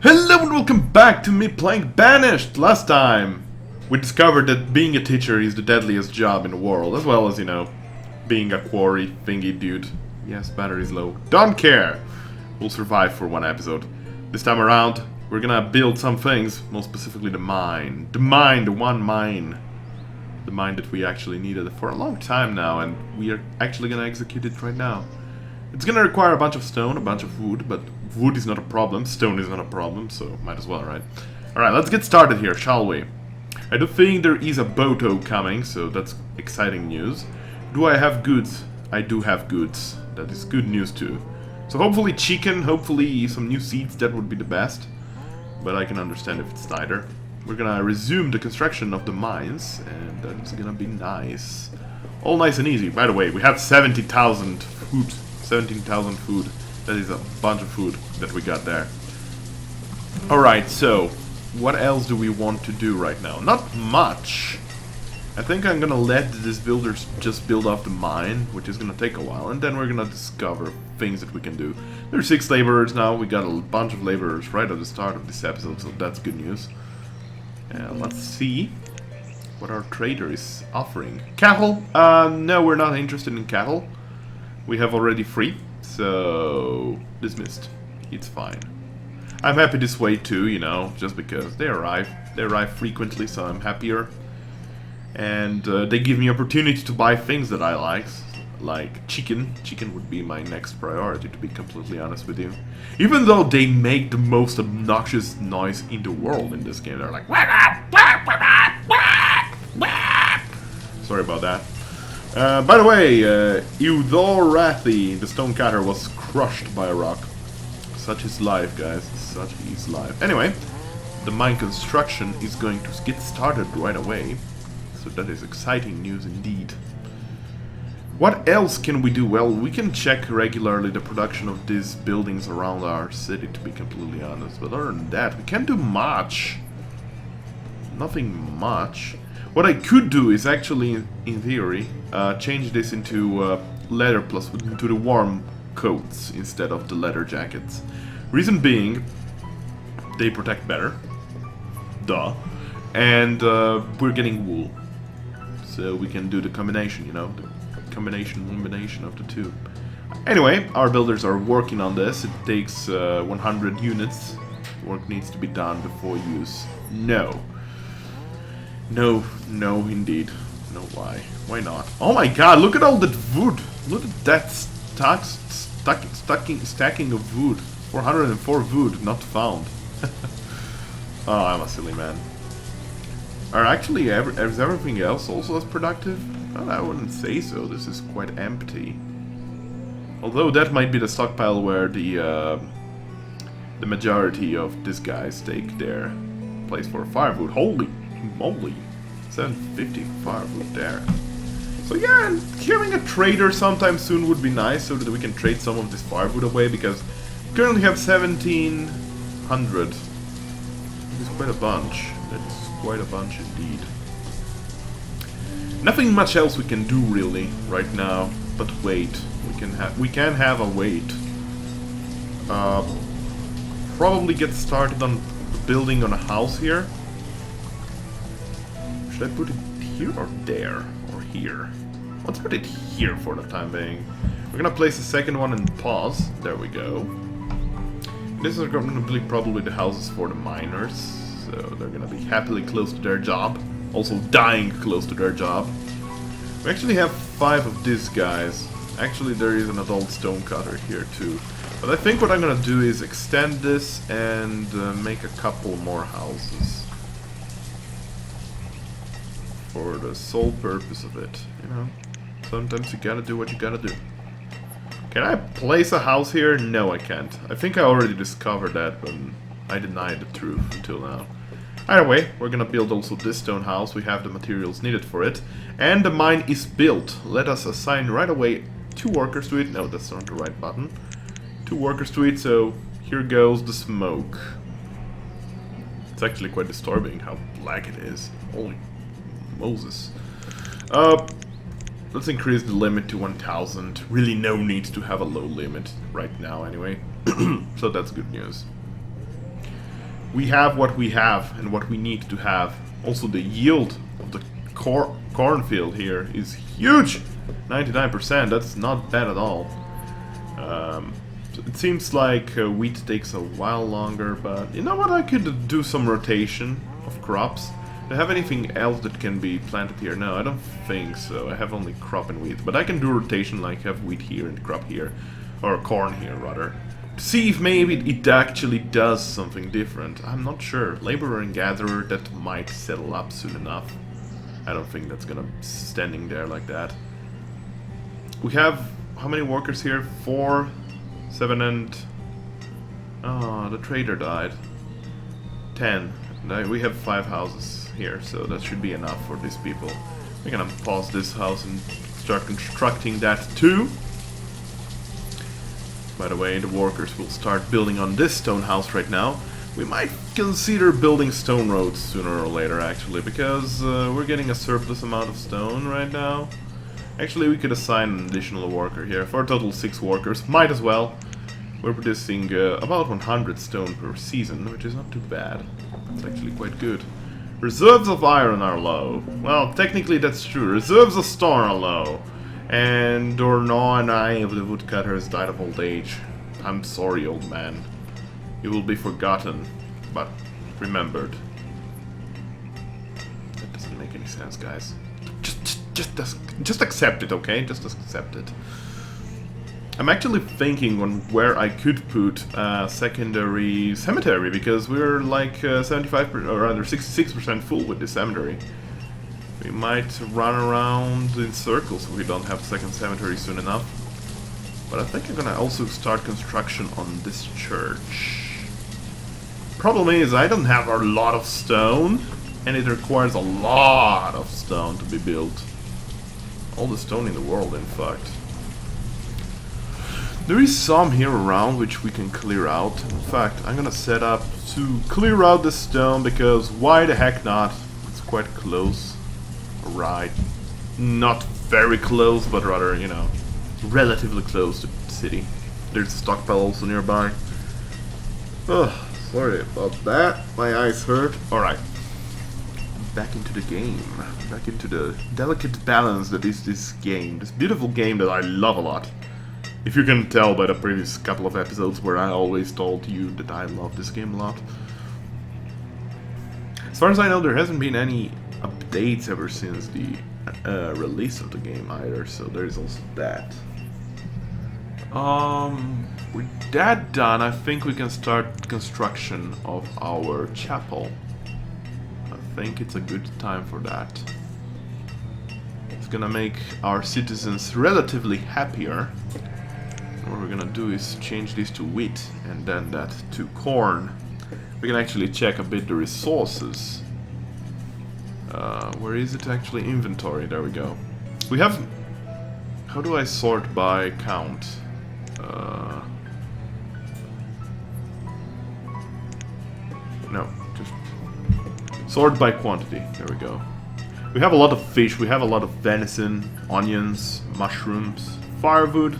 Hello and welcome back to me playing Banished! Last time we discovered that being a teacher is the deadliest job in the world, as well as, you know, being a quarry thingy dude. Yes, battery's low. Don't care! We'll survive for one episode. This time around, we're gonna build some things, most specifically the mine. The one mine. The mine that we actually needed for a long time now, and we are actually gonna execute it right now. It's gonna require a bunch of stone, a bunch of wood, but wood is not a problem, stone is not a problem, so might as well, right? Alright, let's get started here, shall we? I do think there is a boto coming, so that's exciting news. Do I have goods? I do have goods. That is good news too. So hopefully chicken, hopefully some new seeds, that would be the best. But I can understand if it's neither. We're gonna resume the construction of the mines, and that's gonna be nice. All nice and easy. By the way, we have 70,000 food. 17,000 food. That is a bunch of food that we got there. Alright, so what else do we want to do right now? Not much. I think I'm gonna let these builders just build off the mine, which is gonna take a while, and then we're gonna discover things that we can do. There's 6 laborers now. We got a bunch of laborers right at the start of this episode, so that's good news. And let's see what our trader is offering. Cattle? No, we're not interested in cattle. We have already 3, so dismissed. It's fine. I'm happy this way too, you know, just because they arrive frequently, so I'm happier. And they give me opportunity to buy things that I like chicken. Chicken would be my next priority, to be completely honest with you. Even though they make the most obnoxious noise in the world in this game, they're like, sorry about that. By the way, Eudorathi, the stonecutter, was crushed by a rock. Such is life, guys. Such is life. Anyway, the mine construction is going to get started right away. So that is exciting news indeed. What else can we do? Well, we can check regularly the production of these buildings around our city, to be completely honest. But other than that, we can't do much. Nothing much. What I could do is actually, in theory, change this into leather plus into the warm coats instead of the leather jackets. Reason being, they protect better. Duh. And we're getting wool. So we can do the combination, you know, the combination of the two. Anyway, our builders are working on this. It takes 100 units. Work needs to be done before use. No. No, no, indeed. No, why? Why not? Oh my god, look at all that wood! Look at that stacking of wood. 404 wood not found. Oh, I'm a silly man. Are actually is everything else also as productive? Well, I wouldn't say so. This is quite empty. Although that might be the stockpile where the majority of these guys take their place for firewood. Holy moly, 750 firewood there. So yeah, having a trader sometime soon would be nice, so that we can trade some of this firewood away, because we currently have 1,700. It's quite a bunch. That's quite a bunch indeed. Nothing much else we can do really right now, but wait. We can have a wait. Probably get started on building on a house here. Should I put it here or there? Or here? Let's put it here for the time being. We're gonna place the second one and pause. There we go. This is gonna be probably the houses for the miners. So they're gonna be happily close to their job. Also dying close to their job. We actually have 5 of these guys. Actually, there is an adult stonecutter here too. But I think what I'm gonna do is extend this and make a couple more houses. For the sole purpose of it, you know? Sometimes you gotta do what you gotta do. Can I place a house here? No, I can't. I think I already discovered that, but I denied the truth until now. Either way, we're gonna build also this stone house. We have the materials needed for it. And the mine is built. Let us assign right away 2 workers to it. No, that's not the right button. 2 workers to it, so here goes the smoke. It's actually quite disturbing how black it is. Holy Moses. Let's increase the limit to 1,000. Really no need to have a low limit right now anyway. So that's good news. we have what we have and what we need to have. Also, the yield of the cornfield here is huge! 99%, that's not bad at all. It seems like wheat takes a while longer, but you know what, I could do some rotation of crops. Do I have anything else that can be planted here? No, I don't think so. I have only crop and wheat, but I can do rotation, like have wheat here and crop here, or corn here rather. To see if maybe it actually does something different. I'm not sure. Laborer and gatherer, that might settle up soon enough. I don't think that's gonna be standing there like that. We have how many workers here? 4, 7 and... Oh, the trader died. 10. We have 5 houses here, so that should be enough for these people. We're gonna pause this house and start constructing that too. By the way, the workers will start building on this stone house right now. We might consider building stone roads sooner or later, actually, because we're getting a surplus amount of stone right now. Actually, we could assign an additional worker here. For a total 6 workers, might as well. We're producing about 100 stone per season, which is not too bad. It's actually quite good. Reserves of iron are low. Well, technically that's true. Reserves of stone are low. And Dorno and I of the woodcutter has died of old age. I'm sorry, old man. You will be forgotten, but remembered. That doesn't make any sense, guys. Just accept it, okay? Just accept it. I'm actually thinking on where I could put a secondary cemetery, because we're like 75% or rather 66% full with the cemetery. We might run around in circles if we don't have a second cemetery soon enough. But I think I'm gonna also start construction on this church. Problem is, I don't have a lot of stone, and it requires a lot of stone to be built. All the stone in the world, in fact. There is some here around which we can clear out. In fact, I'm gonna set up to clear out the stone, because why the heck not? It's quite close. Right. Not very close, but rather, you know, relatively close to the city. There's a stockpile also nearby. Oh, sorry about that. My eyes hurt. Alright. Back into the game. Back into the delicate balance that is this game. This beautiful game that I love a lot. If you can tell by the previous couple of episodes where I always told you that I love this game a lot. As far as I know, there hasn't been any updates ever since the release of the game either, so there's also that. With that done, I think we can start construction of our chapel. I think it's a good time for that. It's gonna make our citizens relatively happier. What we're gonna do is change this to wheat and then that to corn. We can actually check a bit the resources. Where is it actually? Inventory, there we go. We have... How do I sort by count? No, just sort by quantity, there we go. We have a lot of fish, we have a lot of venison, onions, mushrooms, firewood,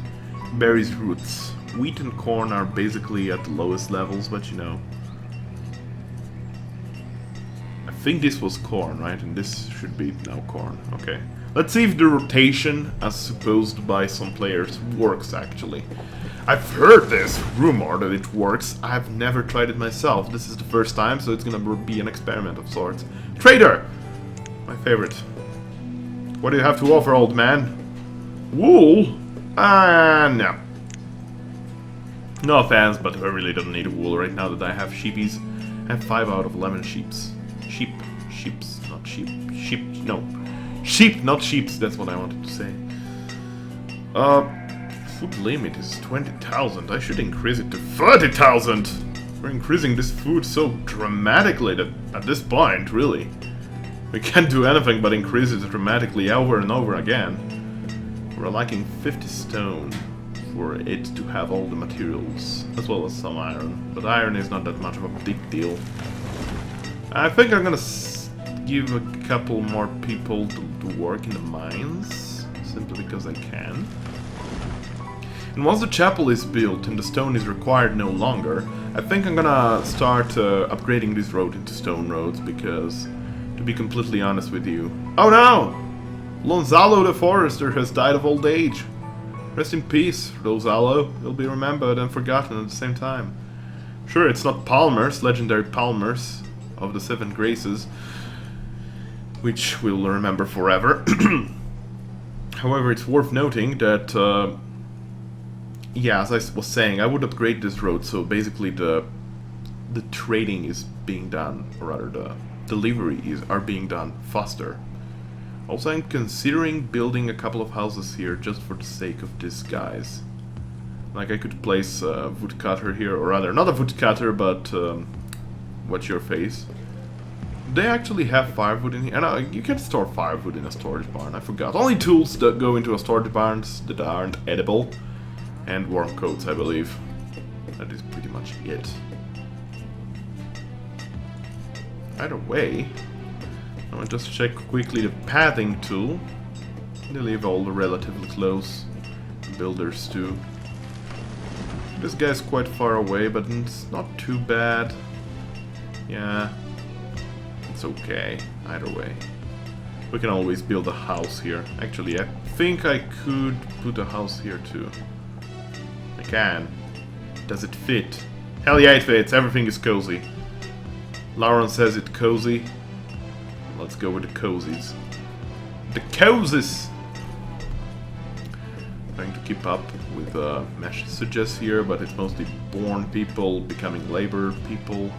berries, roots. Wheat and corn are basically at the lowest levels, but you know. I think this was corn, right? And this should be now corn. Okay. Let's see if the rotation, as supposed by some players, works actually. I've heard this rumor that it works. I've never tried it myself. This is the first time, so it's gonna be an experiment of sorts. Trader! My favorite. What do you have to offer, old man? Wool? No. No offense, but I really don't need wool right now that I have sheepies. I have 5 out of 11 sheeps. Sheeps, not sheep. Sheep, no. Sheep, not sheeps, that's what I wanted to say. Food limit is 20,000. I should increase it to 30,000. We're increasing this food so dramatically that at this point, really, we can't do anything but increase it dramatically over and over again. We're lacking 50 stone for it to have all the materials, as well as some iron. But iron is not that much of a big deal. I think I'm gonna give a couple more people to work in the mines, simply because I can. And once the chapel is built and the stone is required no longer, I think I'm gonna start upgrading this road into stone roads because, to be completely honest with you... Oh no! Lonzalo the Forester has died of old age. Rest in peace, Lonzalo. He'll be remembered and forgotten at the same time. Sure, it's not Palmers, legendary Palmers of the Seven Graces, which we'll remember forever. However, it's worth noting that, yeah, as I was saying, I would upgrade this road, so basically the trading is being done, or rather the deliveries are being done faster. Also, I'm considering building a couple of houses here just for the sake of this, guys. Like, I could place a woodcutter here, or rather, not a woodcutter, but, what's your face? They actually have firewood in here, and you can store firewood in a storage barn, I forgot. Only tools that go into a storage barns that aren't edible, and warm coats, I believe. That is pretty much it. Either way, I will just check quickly the pathing tool. They live all relatively close. Builders too. This guy's quite far away, but it's not too bad. Yeah, it's okay, either way. We can always build a house here. Actually, I think I could put a house here too. I can. Does it fit? Hell yeah, it fits. Everything is cozy. Lauron says it's cozy. Let's go with the cozies. The cozies! Trying to keep up with messages here, but it's mostly born people becoming labor people.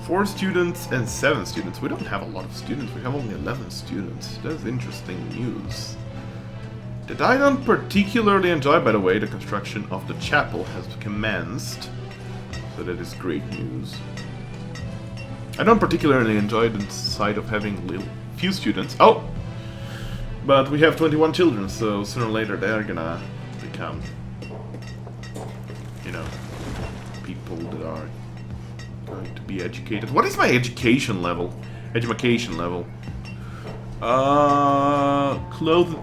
4 students and 7 students. We don't have a lot of students, we have only 11 students. That's interesting news. That I don't particularly enjoy, by the way. The construction of the chapel has commenced. So that is great news. I don't particularly enjoy the sight of having few students. Oh! But we have 21 children, so sooner or later they're gonna become, you know, people that are going to be educated. What is my education level? Education level.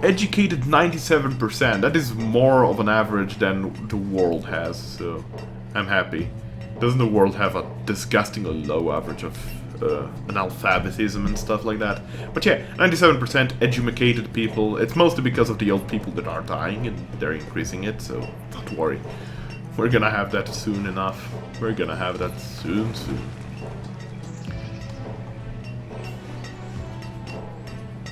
Educated 97%. That is more of an average than the world has, so I'm happy. Doesn't the world have a disgustingly low average of analphabetism and stuff like that? But yeah, 97% educated people. It's mostly because of the old people that are dying and they're increasing it, so don't worry. We're gonna have that soon enough. We're gonna have that soon.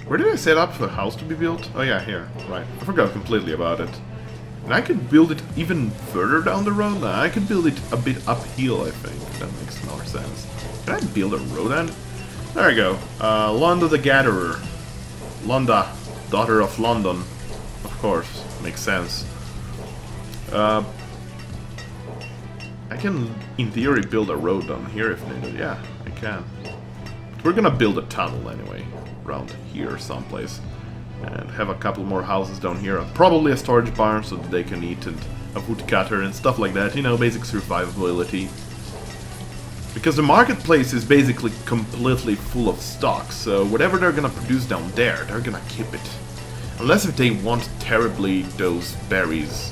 Where did I set up for the house to be built? Oh yeah, here. Right. I forgot completely about it. And I could build it even further down the road. Now, I could build it a bit uphill, I think. That makes more sense. Can I build a road end? There we go. Londa the Gatherer. Londa, daughter of London. Of course, makes sense. I can, in theory, build a road down here if needed. Yeah, I can. But we're gonna build a tunnel anyway, around here someplace. And have a couple more houses down here. Probably a storage barn so that they can eat, and a woodcutter and stuff like that. You know, basic survivability. Because the marketplace is basically completely full of stock, so whatever they're gonna produce down there, they're gonna keep it. Unless if they want terribly those berries.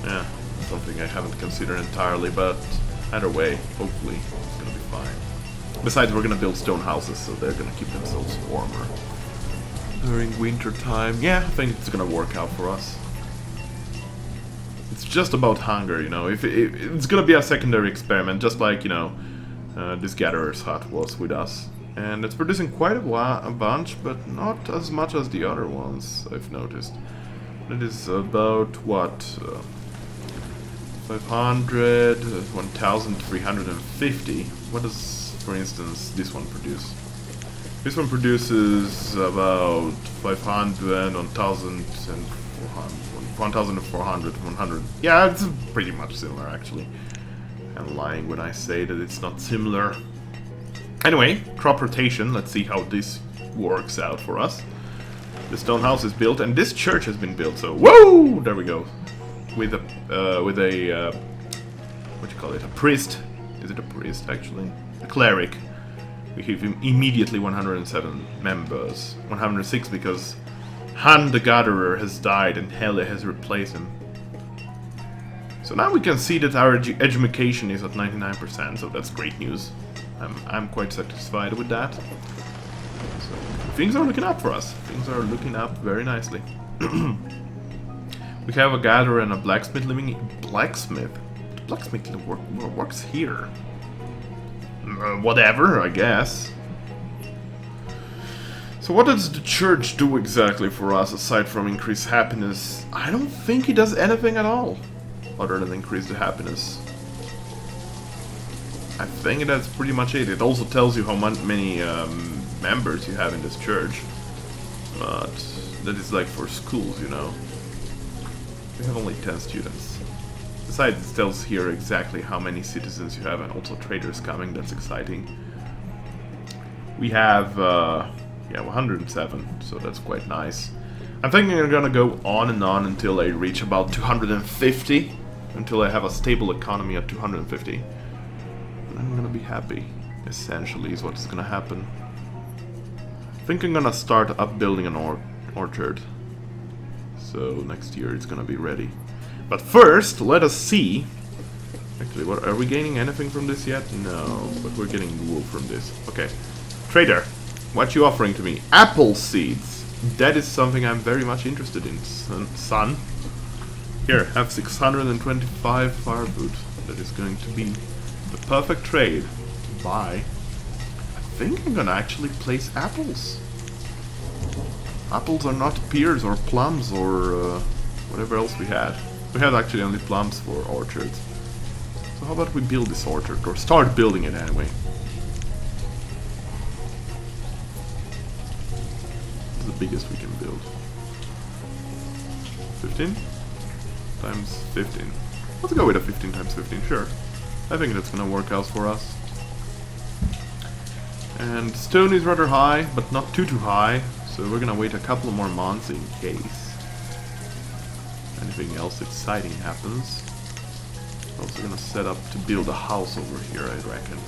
Yeah, something I haven't considered entirely, but either way, hopefully, it's gonna be fine. Besides, we're gonna build stone houses, so they're gonna keep themselves warmer during winter time. Yeah, I think it's gonna work out for us. It's just about hunger, you know. It's gonna be a secondary experiment, just like, you know, this gatherer's hut was with us. And it's producing quite a bunch, but not as much as the other ones, I've noticed. It is about, what, 500, 1,350. What does, for instance, this one produce? This one produces about 500, 1,400, 100. Yeah, it's pretty much similar, actually. I'm lying when I say that it's not similar. Anyway, crop rotation. Let's see how this works out for us. The stone house is built, and this church has been built. So, whoa! There we go. With a what do you call it? A priest? Is it a priest, actually? A cleric. We give him immediately 107 members. 106 because Han the Gatherer has died and Hele has replaced him. So now we can see that our education is at 99%, so that's great news. I'm quite satisfied with that. So things are looking up for us. Things are looking up very nicely. We have a gatherer and a blacksmith living. Blacksmith? The blacksmith works here. Whatever, I guess. So what does the church do exactly for us aside from increase happiness? I don't think he does anything at all other than increase the happiness. I think that's pretty much it. It also tells you how many members you have in this church. But that is like for schools, you know. We have only 10 students. Besides, it tells here exactly how many citizens you have and also traders coming. That's exciting. We have, yeah, 107, so that's quite nice. I'm thinking I'm gonna go on and on until I reach about 250. Until I have a stable economy at 250. And I'm gonna be happy, essentially, is what's gonna happen. I think I'm gonna start up building an orchard. So next year it's gonna be ready. But first, let us see. Actually, what are we gaining anything from this yet? No, but we're getting wool from this. Okay. Trader, what you offering to me? Apple seeds. That is something I'm very much interested in, son. Here, have 625 firewood. That is going to be the perfect trade. Buy. I think I'm gonna actually place apples. Apples are not pears or plums or whatever else we had. We had actually only plums for orchards. So how about we build this orchard, or start building it anyway. It's the biggest we can build. 15? Times 15. Let's go with a 15 times 15, sure. I think that's gonna work out for us. And stone is rather high, but not too high. So we're gonna wait a couple more months in case anything else exciting happens. Also gonna set up to build a house over here, I reckon.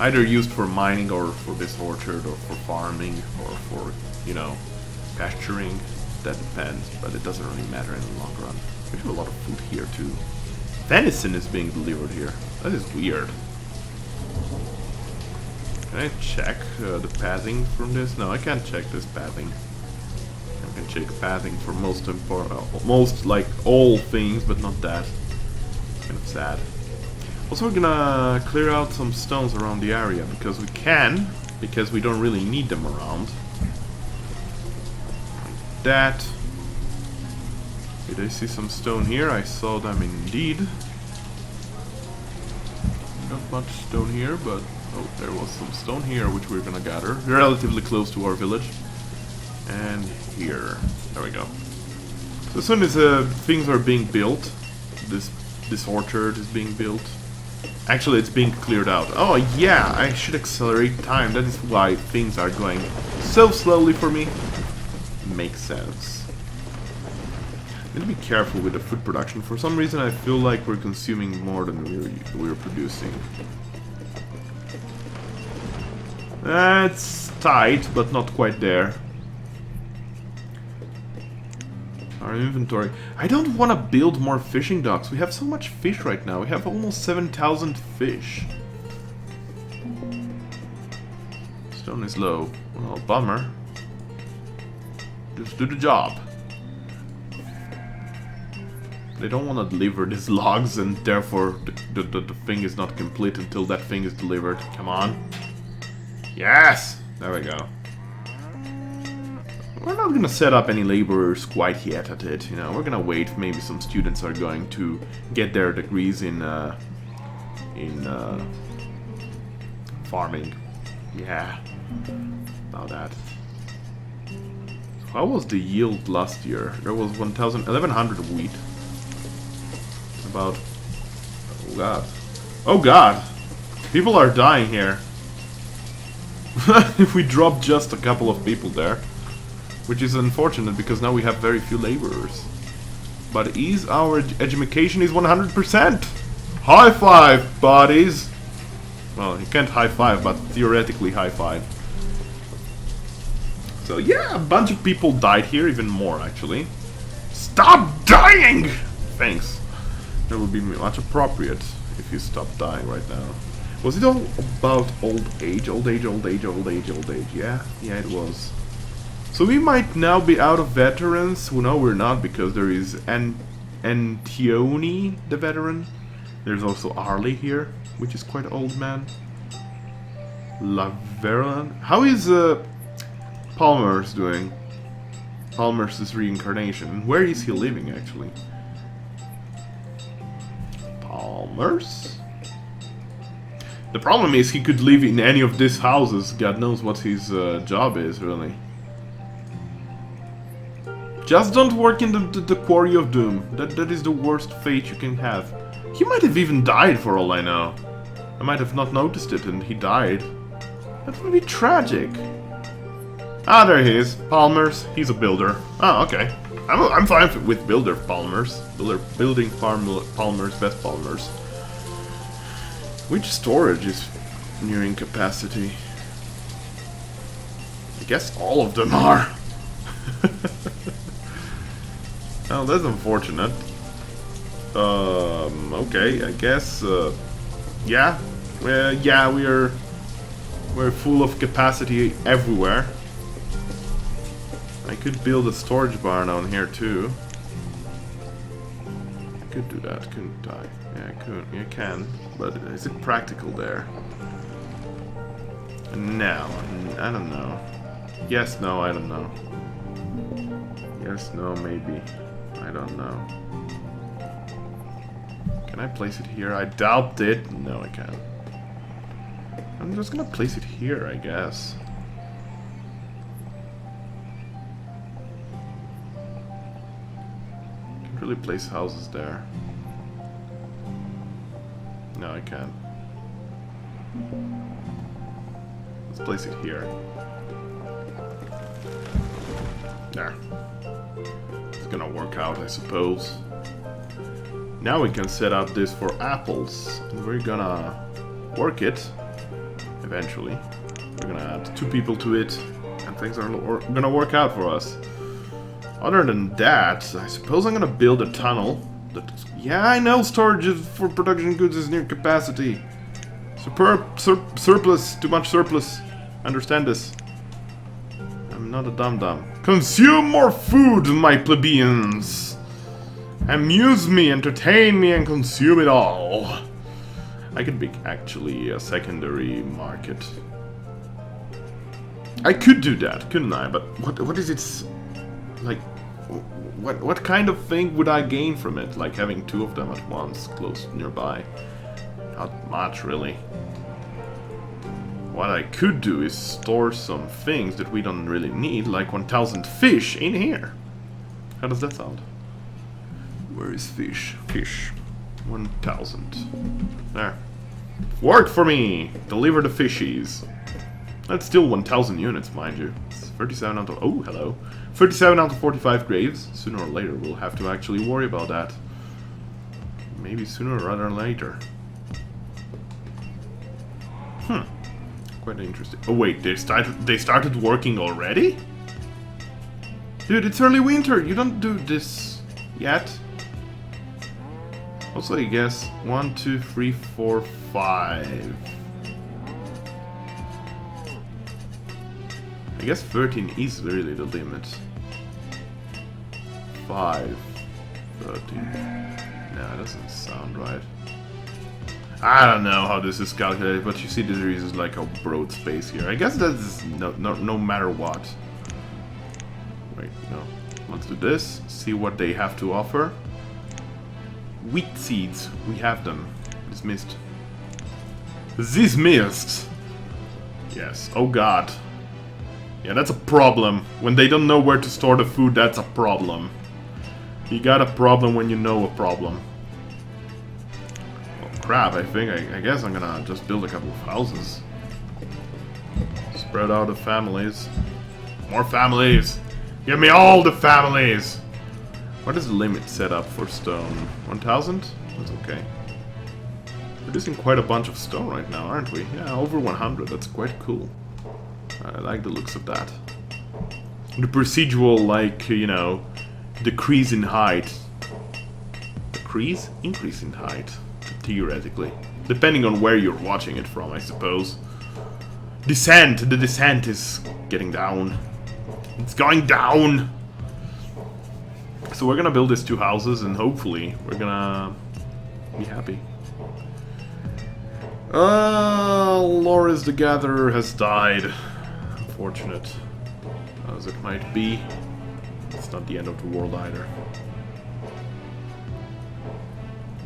Either used for mining or for this orchard or for farming or for, you know, pasturing. That depends, but it doesn't really matter in the long run. We have a lot of food here too. Venison is being delivered here. That is weird. Can I check the pathing from this? No, I can't check this pathing. I can check pathing for most like all things, but not that. Kind of sad. Also, we're gonna clear out some stones around the area because we can, because we don't really need them around. Like that. Did I see some stone here? I saw them indeed. Not much stone here, but oh, there was some stone here which we're gonna gather. Relatively close to our village. And here. There we go. So as soon as things are being built, this orchard is being built. Actually, it's being cleared out. Oh yeah, I should accelerate time. That is why things are going so slowly for me. Makes sense. I need to be careful with the food production. For some reason, I feel like we're consuming more than we're producing. It's tight, but not quite there. Our inventory. I don't want to build more fishing docks. We have so much fish right now. We have almost 7,000 fish. Stone is low. Well, bummer. Just do the job. They don't want to deliver these logs, and therefore the thing is not complete until that thing is delivered. Come on. Yes! There we go. We're not gonna set up any laborers quite yet at it, you know. We're gonna wait. Maybe some students are going to get their degrees in farming. Yeah, about that. So how was the yield last year? There was 1,100 wheat. About, oh god, oh god, people are dying here. If we drop just a couple of people there. Which is unfortunate because now we have very few laborers. But is our education is 100%. High five, buddies. Well, you can't high five, but theoretically high five. So yeah, a bunch of people died here, even more actually. Stop dying! thanks. That would be much appropriate if you stopped dying right now. Was it all about old age? Old age, old age, old age, old age, yeah? Yeah, it was. So we might now be out of veterans. Well, no, we're not, because there is Antione, the veteran. There's also Arlie here, which is quite an old man. Lauron. How is Palmer's doing? Palmer's reincarnation. Where is he living, actually? Palmer's? The problem is he could live in any of these houses. God knows what his job is, really. Just don't work in the Quarry of Doom. That is the worst fate you can have. He might have even died, for all I know. I might have not noticed it and he died. That would be tragic. Ah, there he is. Palmer's. He's a builder. Oh, okay. I'm fine with builder Palmer's. Building Palmer's, best Palmer's. Which storage is nearing capacity? I guess all of them are. Oh, that's unfortunate. Okay, I guess, yeah. Yeah, we're full of capacity everywhere. I could build a storage barn down here too. I could do that, couldn't I? Yeah, I could. Yeah, I can. But is it practical there? No, I don't know. Yes, no, I don't know. Yes, no, maybe. I don't know. Can I place it here? I doubt it. No, I can't. I'm just gonna place it here, I guess. Can't really place houses there. No, I can't. Let's place it here. There. It's gonna work out, I suppose. Now we can set up this for apples. And we're gonna work it. Eventually. We're gonna add 2 people to it. And things are gonna work out for us. Other than that, I suppose I'm gonna build a tunnel. Yeah, I know storage for production goods is near capacity. Surplus. Too much surplus. Understand this. I'm not a dum-dum. Consume more food, my plebeians! Amuse me, entertain me, and consume it all. I could make actually a secondary market. I could do that, couldn't I? But what is it like? What kind of thing would I gain from it? Like having 2 of them at once, close nearby? Not much, really. What I could do is store some things that we don't really need, like 1,000 fish in here. How does that sound? Where is fish? Fish. 1,000. There. Work for me! Deliver the fishies. That's still 1,000 units, mind you. It's 37 out of... Oh, hello. 37 out of 45 graves. Sooner or later we'll have to actually worry about that. Maybe sooner rather than later. Quite interesting. Oh wait, they started working already? Dude, it's early winter. You don't do this yet. Also, I guess 1, 2, 3, 4, 5. I guess 13 is really the limit. 5, 13. No, that doesn't sound right. I don't know how this is calculated, but you see there is like a broad space here. I guess that's no matter what. Wait, no. Let's do this. See what they have to offer. Wheat seeds. We have them. Dismissed. Dismissed! Yes. Oh god. Yeah, that's a problem. When they don't know where to store the food, that's a problem. You got a problem when you know a problem. Crap, I guess I'm gonna just build a couple of houses. Spread out the families. More families! Give me all the families! What is the limit set up for stone? 1,000? That's okay. We're producing quite a bunch of stone right now, aren't we? Yeah, over 100. That's quite cool. I like the looks of that. The procedural, like, you know, decrease in height. decrease? Increase in height, theoretically. Depending on where you're watching it from, I suppose. Descent! The descent is getting down. It's going down! So we're gonna build these 2 houses and hopefully we're gonna be happy. Loris the Gatherer has died. Unfortunate as it might be. It's not the end of the world either.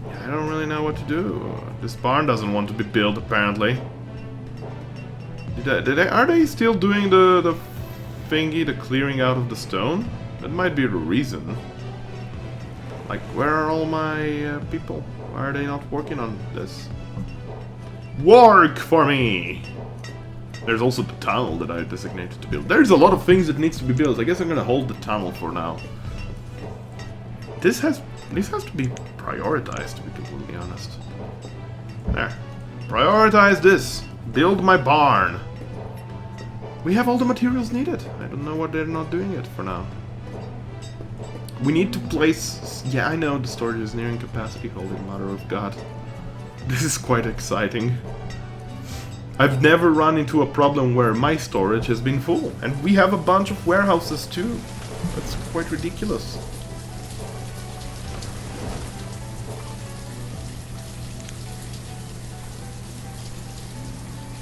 Yeah, I don't really know what to do. This barn doesn't want to be built apparently. Are they still doing the thingy, the clearing out of the stone? That might be the reason. Like, where are all my people? Why are they not working on this? Work for me! There's also the tunnel that I designated to build. There's a lot of things that needs to be built. I guess I'm gonna hold the tunnel for now. This has to be prioritized, to be completely honest. There. Prioritize this. Build my barn. We have all the materials needed. I don't know why they're not doing it for now. We need to place... Yeah, I know the storage is nearing capacity. Holy mother of God. This is quite exciting. I've never run into a problem where my storage has been full. And we have a bunch of warehouses too. That's quite ridiculous.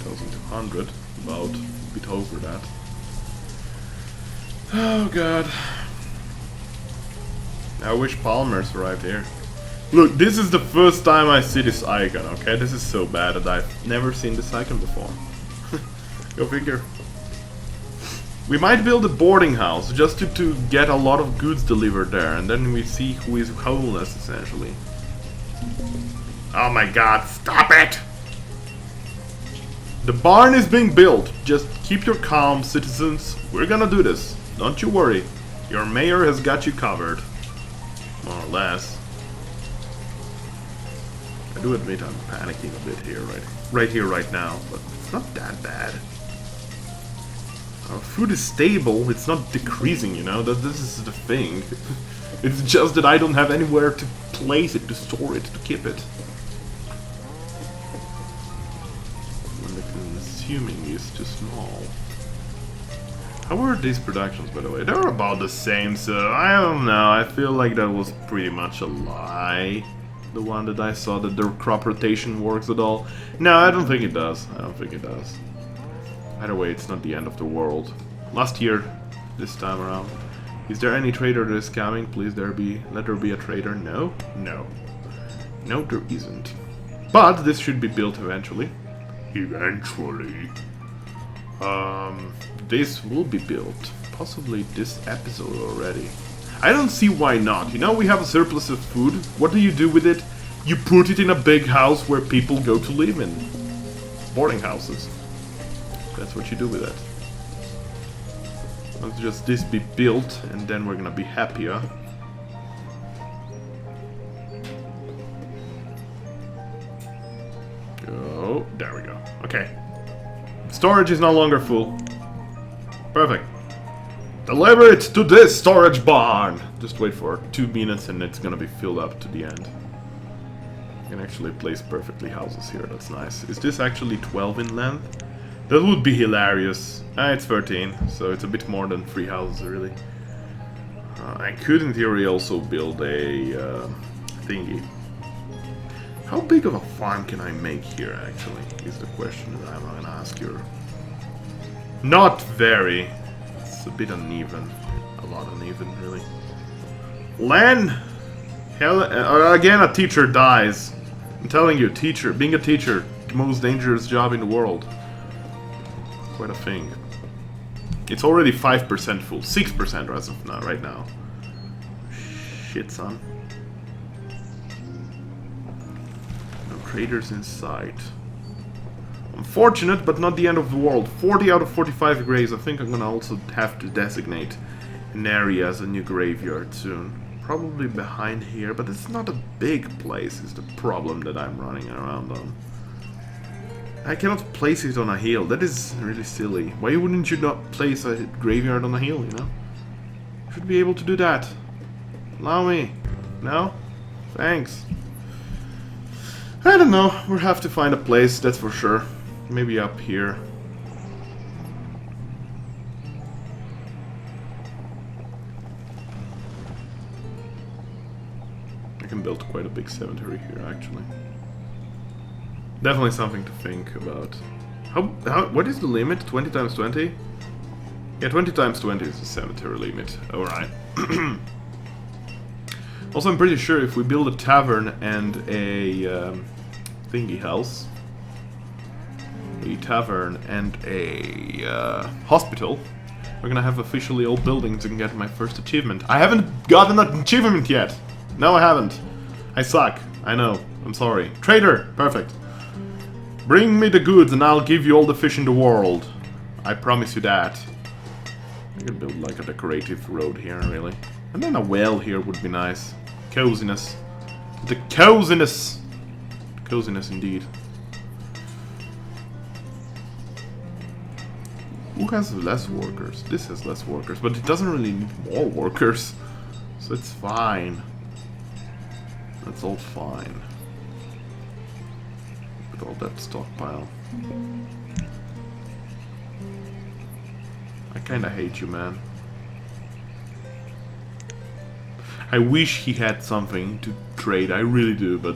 $1,200, about a bit over that. Oh God. I wish Palmer's arrived here. Look, this is the first time I see this icon, okay? This is so bad that I've never seen this icon before. Go figure. We might build a boarding house just to get a lot of goods delivered there, and then we see who is homeless, essentially. Oh my God, stop it! The barn is being built. Just keep your calm, citizens. We're gonna do this. Don't you worry. Your mayor has got you covered. More or less. I do admit I'm panicking a bit here, right here, right now, but it's not that bad. Our food is stable, it's not decreasing, you know, this is the thing. It's just that I don't have anywhere to place it, to store it, to keep it. When the consuming is too small. How were these productions, by the way? They're about the same, so I don't know, I feel like that was pretty much a lie. The one that I saw that their crop rotation works at all. No, I don't think it does. I don't think it does. Either way, it's not the end of the world. Last year, this time around. Is there any trader that is coming? Please let there be a trader. No? No. No, there isn't. But this should be built eventually. Eventually. This will be built. Possibly this episode already. I don't see why not. You know, we have a surplus of food. What do you do with it? You put it in a big house where people go to live in. Boarding houses. That's what you do with it. Let's just this be built and then we're gonna be happier. Oh, there we go. Okay. Storage is no longer full. Perfect. Deliver it to this storage barn! Just wait for 2 minutes and it's gonna be filled up to the end. You can actually place perfectly houses here, that's nice. Is this actually 12 in length? That would be hilarious. It's 13, so it's a bit more than 3 houses, really. I could, in theory, also build a thingy. How big of a farm can I make here, actually, is the question that I'm gonna ask you. Not very. It's a bit uneven. A lot uneven, really. Len! Hell, again a teacher dies. I'm telling you, being a teacher, the most dangerous job in the world. Quite a thing. It's already 5% full. 6% as of now, right now. Shit, son. No traders in sight. Unfortunate, but not the end of the world. 40 out of 45 graves. I think I'm gonna also have to designate an area as a new graveyard soon. Probably behind here, but it's not a big place, is the problem that I'm running around on. I cannot place it on a hill. That is really silly. Why wouldn't you not place a graveyard on a hill, you know? Should be able to do that. Allow me. No? Thanks. I don't know. We'll have to find a place, that's for sure. Maybe up here. I can build quite a big cemetery here, actually. Definitely something to think about. What is the limit? 20 times 20? Yeah, 20 times 20 is the cemetery limit. Alright. Also, I'm pretty sure if we build a tavern and a thingy house, a tavern and a hospital, we're gonna have officially all buildings and get my first achievement. I haven't gotten an achievement yet! No, I haven't. I suck. I know. I'm sorry. Trader! Perfect. Bring me the goods and I'll give you all the fish in the world. I promise you that. I could build like a decorative road here, really. And then a well here would be nice. Coziness. The coziness! Coziness indeed. Who has less workers? This has less workers, but it doesn't really need more workers. So it's fine. That's all fine. Put all that stockpile. I kinda hate you, man. I wish he had something to trade, I really do, but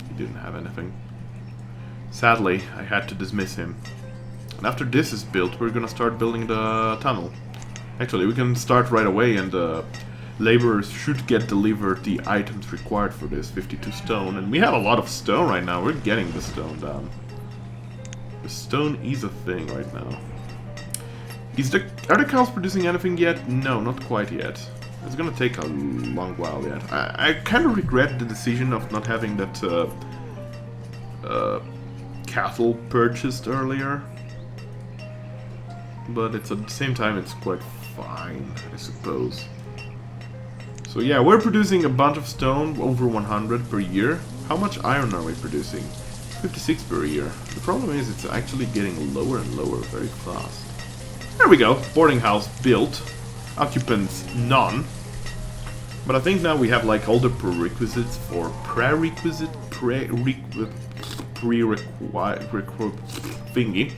he didn't have anything. Sadly, I had to dismiss him. And after this is built, we're gonna start building the tunnel. Actually, we can start right away, and laborers should get delivered the items required for this, 52 stone. And we have a lot of stone right now, we're getting the stone down. The stone is a thing right now. Are the cows producing anything yet? No, not quite yet. It's gonna take a long while yet. I kind of regret the decision of not having that cattle purchased earlier. But it's at the same time it's quite fine, I suppose. So yeah, we're producing a bunch of stone, over 100 per year. How much iron are we producing? 56 per year. The problem is it's actually getting lower and lower very fast. There we go, boarding house built. Occupants none. But I think now we have like all the prerequisites for prerequisite thingy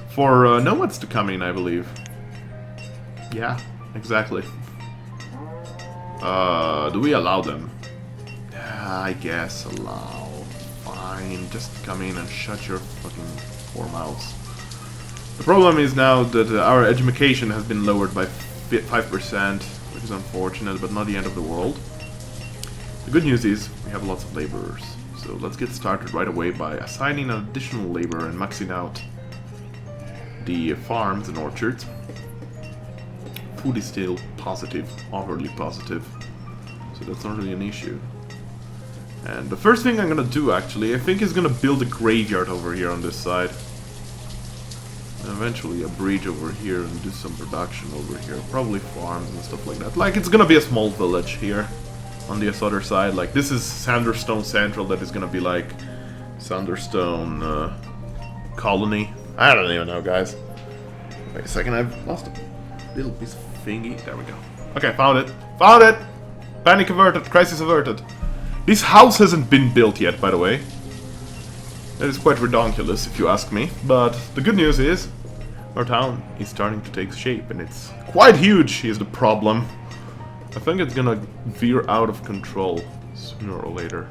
for nomads to come in, I believe. Yeah, exactly. Do we allow them? I guess allow. Fine, just come in and shut your fucking poor mouths. The problem is now that our education has been lowered by 5%, which is unfortunate, but not the end of the world. The good news is we have lots of laborers. So let's get started right away by assigning an additional labor and maxing out the farms and orchards. Food is still positive, overly positive, so that's not really an issue. And the first thing I'm gonna do, actually, I think is gonna build a graveyard over here on this side. And eventually a bridge over here and do some production over here. Probably farms and stuff like that. Like, it's gonna be a small village here on this other side. Like, this is Sanderstone Central, that is gonna be like Sanderstone Colony. I don't even know, guys. Wait a second, I've lost a little piece of thingy. There we go. Okay, found it. Found it! Panic averted, crisis averted. This house hasn't been built yet, by the way. That is quite redonkulous, if you ask me. But the good news is, our town is starting to take shape, and it's quite huge, is the problem. I think it's gonna veer out of control sooner or later.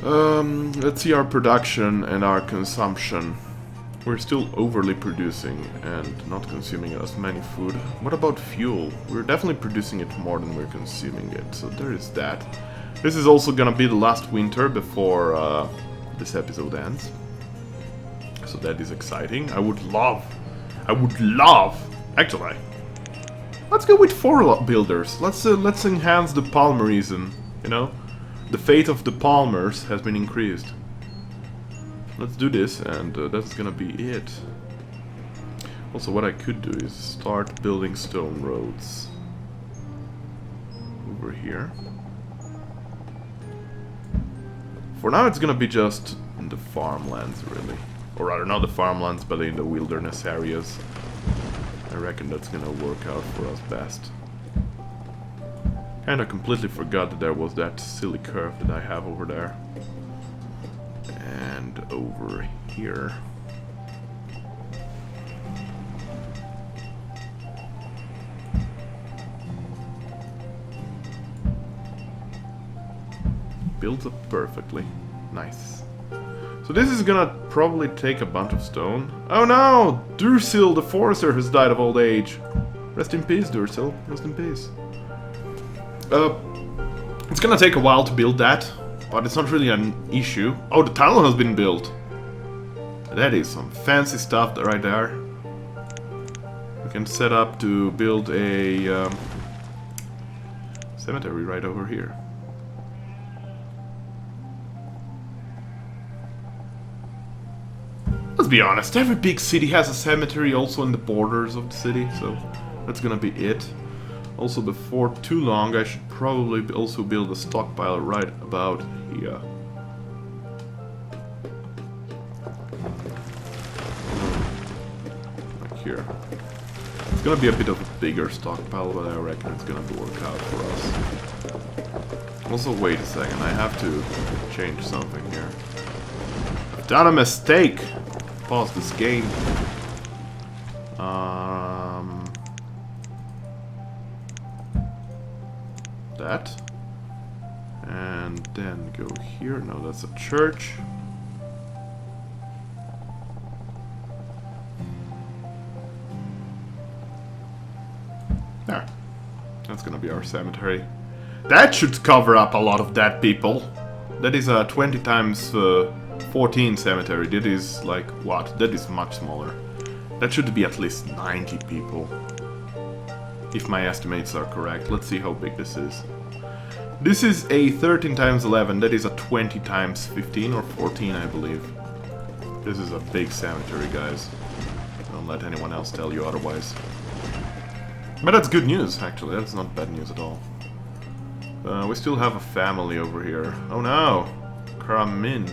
Let's see our production and our consumption. We're still overly producing and not consuming as many food. What about fuel? We're definitely producing it more than we're consuming it, so there is that. This is also gonna be the last winter before this episode ends. So that is exciting. I would love, actually, let's go with 4 builders. Let's enhance the Palmerism, you know? The fate of the Palmers has been increased. Let's do this, and that's gonna be it. Also, what I could do is start building stone roads over here. For now, it's gonna be just in the farmlands, really. Or rather, not the farmlands, but in the wilderness areas. I reckon that's gonna work out for us best. Kinda completely forgot that there was that silly curve that I have over there. And over here. Builds up perfectly. Nice. So this is gonna probably take a bunch of stone. Oh no! Dursil the Forester has died of old age. Rest in peace, Dursil. Rest in peace. It's gonna take a while to build that, but it's not really an issue. Oh, the tunnel has been built. That is some fancy stuff right there. We can set up to build a cemetery right over here. Let's be honest, every big city has a cemetery also in the borders of the city, so that's gonna be it. Also, before too long, I should probably also build a stockpile right about here. Like here. It's gonna be a bit of a bigger stockpile, but I reckon it's gonna work out for us. Also, wait a second, I have to change something here. I've done a mistake! Pause this game. That. And then go here. No, that's a church. There. That's gonna be our cemetery. That should cover up a lot of dead people. That is a 20 times 14 cemetery. That is like what? That is much smaller. That should be at least 90 people. If my estimates are correct. Let's see how big this is. This is a 13 times 11. That is a 20 times 15 or 14, I believe. This is a big cemetery, guys. Don't let anyone else tell you otherwise. But that's good news, actually. That's not bad news at all. We still have a family over here. Oh no! Karamin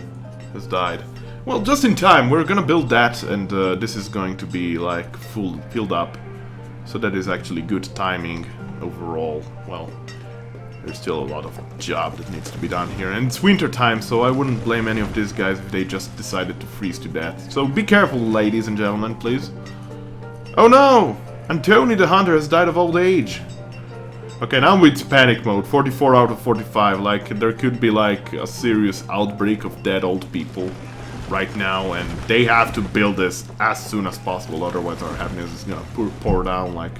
has died. Well, just in time. We're gonna build that, and this is going to be like filled up. So that is actually good timing overall. Well, there's still a lot of job that needs to be done here. And it's winter time, so I wouldn't blame any of these guys if they just decided to freeze to death. So be careful, ladies and gentlemen, please. Oh no! Antony the Hunter has died of old age. Okay, now it's panic mode. 44 out of 45. Like, there could be like a serious outbreak of dead old people right now, and they have to build this as soon as possible, otherwise our happiness is gonna pour down like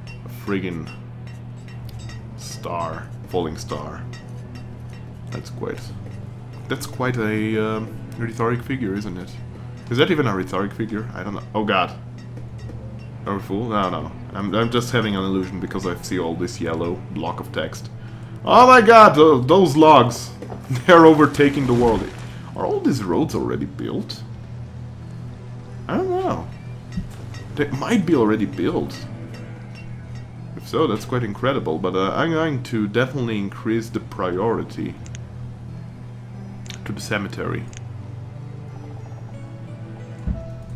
a friggin' star, falling star. That's quite a rhetoric figure, isn't it? Is that even a rhetoric figure? I don't know. Oh god. Are we fool? No. I'm just having an illusion because I see all this yellow block of text. Oh my god, those logs! They're overtaking the world. Are all these roads already built? I don't know. They might be already built. If so, that's quite incredible, but I'm going to definitely increase the priority to the cemetery.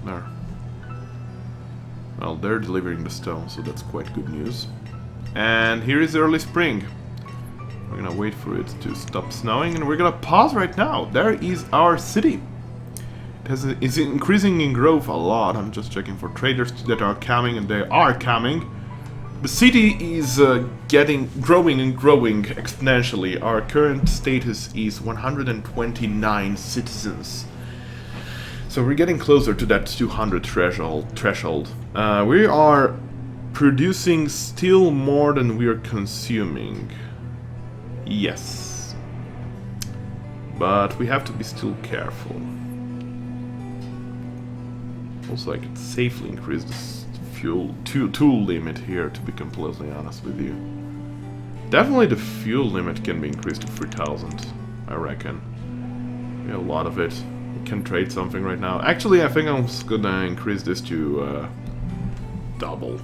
There. Well, they're delivering the stone, so that's quite good news. And here is early spring. We're gonna wait for it to stop snowing, and we're gonna pause right now. There is our city. It's increasing in growth a lot. I'm just checking for traders that are coming, and they are coming. The city is growing and growing exponentially. Our current status is 129 citizens. So we're getting closer to that 200 threshold. We are producing still more than we are consuming. Yes. But we have to be still careful. Also, I could safely increase this fuel tool limit here, to be completely honest with you. Definitely the fuel limit can be increased to 3,000, I reckon. We have a lot of it. We can trade something right now. Actually, I think I'm just gonna increase this to double.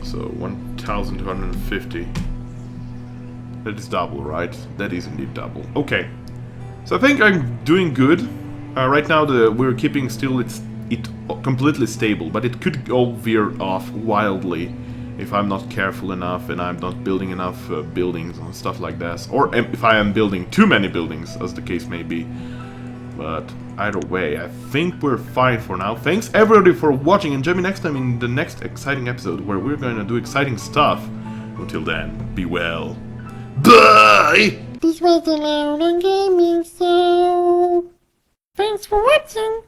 So 1,250. That is double, right? That is indeed double. Okay. So I think I'm doing good. Right now we're keeping still it completely stable, but it could all veer off wildly if I'm not careful enough and I'm not building enough buildings and stuff like this. Or if I am building too many buildings, as the case may be. But either way, I think we're fine for now. Thanks everybody for watching, and join me next time in the next exciting episode where we're going to do exciting stuff. Until then, be well. Bye! This was the Lauron Gaming Show. Thanks for watching.